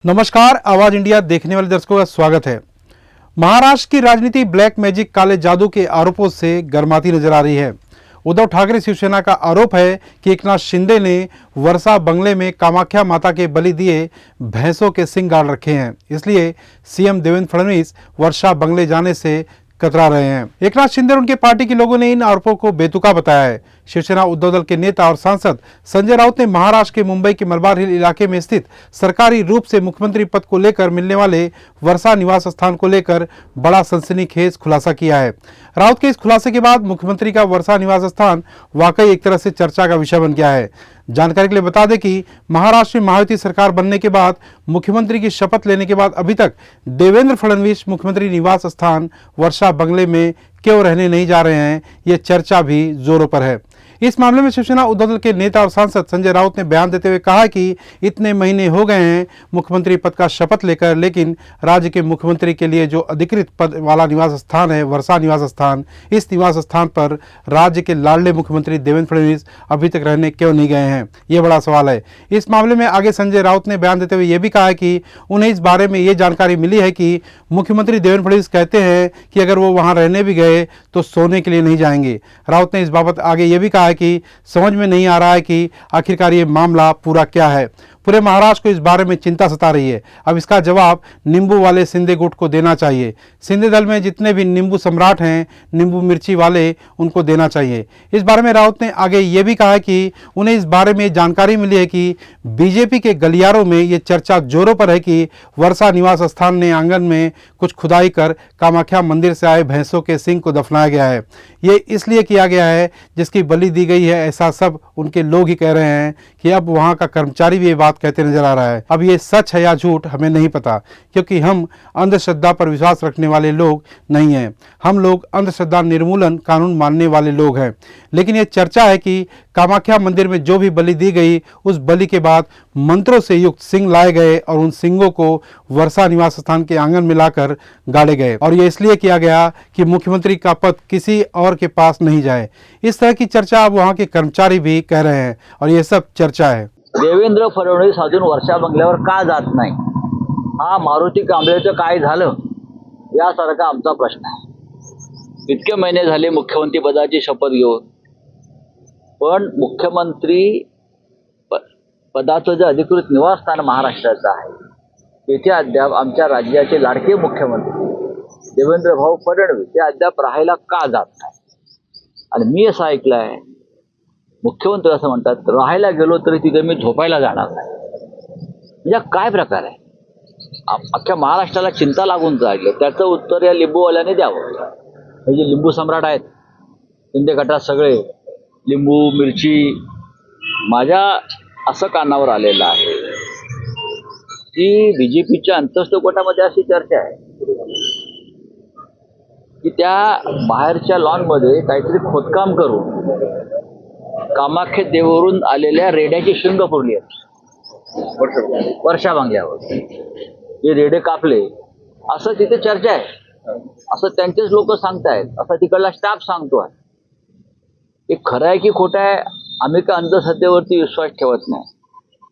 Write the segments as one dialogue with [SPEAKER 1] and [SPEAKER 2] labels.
[SPEAKER 1] नमस्कार, आवाज इंडिया देखने वाले दर्शकों का स्वागत है। महाराष्ट्र की राजनीति ब्लैक मैजिक काले जादू के आरोपों से गर्माती नजर आ रही है। उद्धव ठाकरे शिवसेना का आरोप है कि एकनाथ शिंदे ने वर्षा बंगले में कामाख्या माता के बलि दिए भैंसों के सिंग गाड़ रखे हैं, इसलिए सीएम देवेंद्र फडणवीस वर्षा बंगले जाने से कतरा रहे हैं। एकनाथ शिंदे और उनके पार्टी के लोगों ने इन आरोपों को बेतुका बताया है। शिवसेना उद्धव दल के नेता और सांसद संजय राउत ने महाराष्ट्र के मुंबई के मलबार हिल इलाके में स्थित सरकारी रूप से मुख्यमंत्री पद को लेकर मिलने वाले वर्षा निवास स्थान को लेकर बड़ा सनसनीखेज खुलासा किया है। राउत के इस खुलासे के बाद मुख्यमंत्री का वर्षा निवास स्थान वाकई एक तरह से चर्चा का विषय बन गया है। जानकारी के लिए बता दें कि महाराष्ट्र में महायुति सरकार बनने के बाद मुख्यमंत्री की शपथ लेने के बाद अभी तक देवेंद्र फडणवीस मुख्यमंत्री निवास स्थान वर्षा बंगले में क्यों रहने नहीं जा रहे हैं, ये चर्चा भी जोरों पर है। इस मामले में शिवसेना उद्धव दल के नेता और सांसद संजय राउत ने बयान देते हुए कहा कि इतने महीने हो गए हैं मुख्यमंत्री पद का शपथ लेकर, लेकिन राज्य के मुख्यमंत्री के लिए जो अधिकृत पद वाला निवास स्थान है वर्षा निवास स्थान, इस निवास स्थान पर राज्य के लाडले मुख्यमंत्री देवेंद्र फडणवीस अभी तक रहने क्यों नहीं गए हैं, ये बड़ा सवाल है। इस मामले में आगे संजय राउत ने बयान देते हुए यह भी कहा कि उन्हें इस बारे में ये जानकारी मिली है कि मुख्यमंत्री देवेंद्र फडणवीस कहते हैं कि अगर वो वहां रहने भी गए तो सोने के लिए नहीं जाएंगे। राउत ने इस बाबत आगे ये भी कहा है कि समझ में नहीं आ रहा है कि आखिरकार ये मामला पूरा क्या है। पूरे महाराष्ट्र को इस बारे में चिंता सता रही है। अब इसका जवाब नींबू वाले शिंदे गुट को देना चाहिए। शिंदे दल में जितने भी नींबू सम्राट हैं, नींबू मिर्ची वाले, उनको देना चाहिए। इस बारे में राउत ने आगे ये भी कहा है कि उन्हें इस बारे में जानकारी मिली है कि बीजेपी के गलियारों में ये चर्चा जोरों पर है कि वर्षा निवास स्थान ने आंगन में कुछ खुदाई कर कामाख्या मंदिर से आए भैंसों के सिंग को दफनाया गया है। ये इसलिए किया गया है जिसकी बलि दी गई है, ऐसा सब उनके लोग ही कह रहे हैं कि अब वहां का कर्मचारी भी ये बात कहते नजर आ रहा है। अब ये सच है या झूठ हमें नहीं पता, क्योंकि हम अंधश्रद्धा पर विश्वास रखने वाले लोग नहीं हैं। हम लोग अंधश्रद्धा निर्मूलन कानून मानने वाले लोग हैं। लेकिन ये चर्चा है कि कामाख्या मंदिर में जो भी बलि दी गई, उस बलि के बाद मंत्रों से युक्त सिंग लाए गए और उन सिंगों को वर्षा निवास स्थान के आंगन में लाकर गाड़े गए, और ये इसलिए किया गया कि मुख्यमंत्री का पद किसी और के पास नहीं जाए। इस तरह की चर्चा अब वहां के कर्मचारी भी कह रहे हैं, और ये सब चर्चा है।
[SPEAKER 2] देवेंद्र फडणवीस अजून वर्षा बंगल्यावर का जात नाही, हा मारुती कांबळेचं काय झालं यासारखा आमचा प्रश्न आहे। इतके महिने झाले मुख्यमंत्री पदाची शपथ घेऊन, पण मुख्यमंत्री पदाचं जे अधिकृत निवासस्थान महाराष्ट्राचं आहे, तेथे अद्याप आमच्या राज्याचे लाडके मुख्यमंत्री देवेंद्र भाऊ फडणवीस ते अद्याप राहायला का जात नाही। आणि मी असं ऐकलंय, मुख्यमंत्री असं म्हणतात राहायला गेलो तरी तिथे मी झोपायला जाणार नाही। म्हणजे काय प्रकार आहे? अख्ख्या महाराष्ट्राला चिंता लागून जाईल, त्याचं उत्तर या लिंबूवाल्याने द्यावं। हे जे लिंबू सम्राट आहेत शिंदे गटात सगळे लिंबू मिरची, माझ्या असं कानावर आलेलं आहे की बीजेपीच्या अंतस्थ गटामध्ये अशी चर्चा आहे की त्या बाहेरच्या लॉनमध्ये काहीतरी खोदकाम करून कामाख्या देवरून आलेल्या रेड्याची शिंग पुरली आहेत वर्षा बंगल्यावर। हे रेडे कापले असं तिथे चर्चा आहे, असं त्यांचेच लोक सांगतायत, असं तिकडला स्टाफ सांगतोय। हे खरं आहे की खोटं आहे, आम्ही का अंधश्रद्धेवरती विश्वास ठेवत नाही।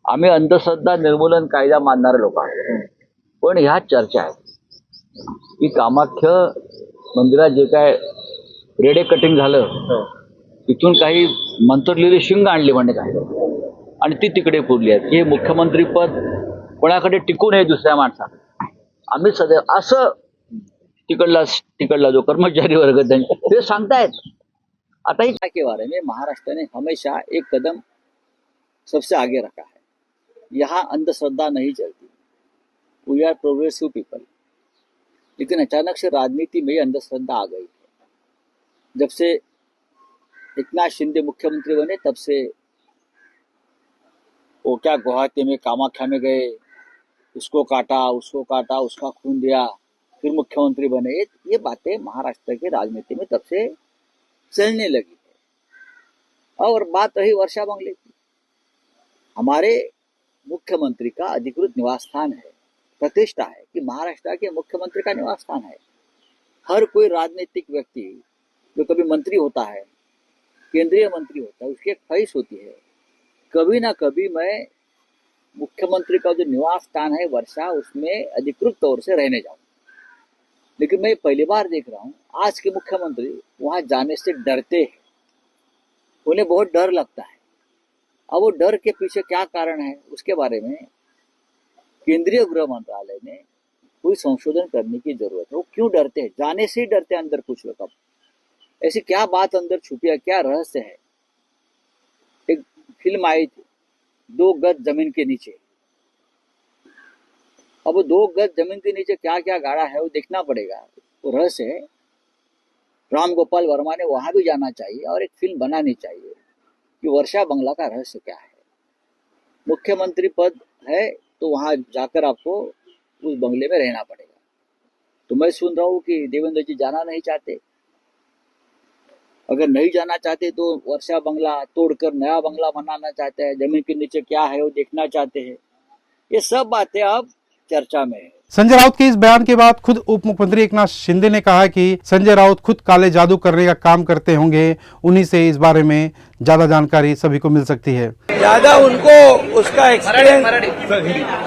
[SPEAKER 2] आम्ही अंधश्रद्धा निर्मूलन कायदा मानणारे लोक आहोत, पण ह्या चर्चा आहेत की कामाख्या मंदिरात जे काय रेडे कटिंग झालं, तिथून काही मंत्रलेली शिंग आणली म्हणजे काय, आणि ती तिकडे पुरली आहेत। हे मुख्यमंत्री पद कोणाकडे टिकू नये दुसऱ्या माणसाकडे, आम्ही सदैव असं तिकडला जो कर्मचारी वर्ग ते सांगतायत। आता ही टाकेवार है, महाराष्ट्र ने हमेशा एक कदम सबसे आगे रखा है। यहाँ अंधश्रद्धा नहीं चलती, वी आर प्रोग्रेसिव पीपल। लेकिन अचानक से राजनीति में अंधश्रद्धा आ गई है। जब से एकनाथ शिंदे मुख्यमंत्री बने तब से वो क्या गुवाहाटी में कामाख्या में गए, उसको काटा उसका खून दिया, फिर मुख्यमंत्री बने, ये बातें महाराष्ट्र की राजनीति में तब से चलने लगी है। और बात रही वर्षा बंगले की, हमारे मुख्यमंत्री का अधिकृत निवास स्थान है, प्रतिष्ठा है कि महाराष्ट्र के मुख्यमंत्री का निवास स्थान है। हर कोई राजनीतिक व्यक्ति जो कभी मंत्री होता है, केंद्रीय मंत्री होता है, उसकी एक ख्वाहिश होती है कभी ना कभी मैं मुख्यमंत्री का जो निवास स्थान है वर्षा, उसमें अधिकृत तौर से रहने जाऊं। लेकिन मैं पहली बार देख रहा हूं आज के मुख्यमंत्री वहां जाने से डरते हैं, उन्हें बहुत डर लगता है। अब वो डर के पीछे क्या कारण है उसके बारे में केंद्रीय गृह मंत्रालय ने कोई संशोधन करने की जरूरत है। वो क्यों डरते हैं, जाने से ही डरते हैं अंदर कुछ लोग। अब ऐसी क्या बात अंदर छुपी है, क्या रहस्य है? एक फिल्म आई थी 2 गज जमीन के नीचे। अब वो 2 गज जमीन के नीचे क्या क्या गाड़ा है वो देखना पड़ेगा, वो रहस्य है। राम गोपाल वर्मा ने वहां भी जाना चाहिए और एक फिल्म बनानी चाहिए कि वर्षा बंगला का रहस्य क्या है। मुख्यमंत्री पद है तो वहां जाकर आपको उस बंगले में रहना पड़ेगा। तो मैं सुन रहा हूँ कि देवेंद्र जी जाना नहीं चाहते। अगर नहीं जाना चाहते तो वर्षा बंगला तोड़कर नया बंगला बनाना चाहते हैं, जमीन के नीचे क्या है वो देखना चाहते हैं। ये सब बातें अब चर्चा में है।
[SPEAKER 1] संजय राउत के इस बयान के बाद खुद उप मुख्यमंत्री एकनाथ शिंदे ने कहा कि संजय राउत खुद काले जादू करने का काम करते होंगे, उन्हीं से इस बारे में ज्यादा जानकारी सभी को मिल सकती है।
[SPEAKER 3] ज्यादा उनको उसका एक्सपिरियन्स,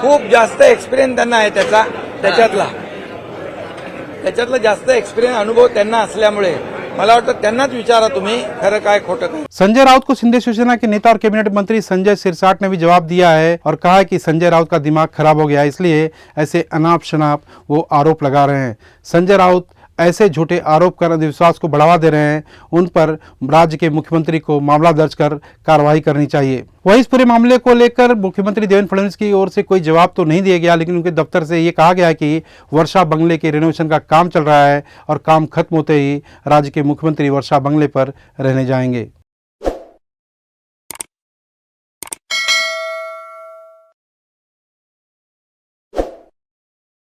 [SPEAKER 3] खूप जास्त एक्सपिरियन्स त्यांना आहे त्याच्यातला जास्त एक्सपिरियन्स अनुभव त्यांना असल्यामुळे मला वाटतं त्यांनाच विचारा तुम्ही खरं काय खोटं काय।
[SPEAKER 1] संजय राउत को शिंदे शिवसेना के नेता और कैबिनेट मंत्री संजय सिरसाट ने भी जवाब दिया है और कहा है कि संजय राउत का दिमाग खराब हो गया है, इसलिए ऐसे अनाप शनाप वो आरोप लगा रहे हैं। संजय राउत ऐसे झूठे आरोप कर अंधविश्वास को बढ़ावा दे रहे हैं, उन पर राज्य के मुख्यमंत्री को मामला दर्ज कर कार्रवाई करनी चाहिए। वहीं इस पूरे मामले को लेकर मुख्यमंत्री देवेंद्र फडणवीस की ओर से कोई जवाब तो नहीं दिया गया, लेकिन उनके दफ्तर से ये कहा गया कि वर्षा बंगले के रेनोवेशन का काम चल रहा है और काम खत्म होते ही राज्य के मुख्यमंत्री वर्षा बंगले पर रहने जाएंगे।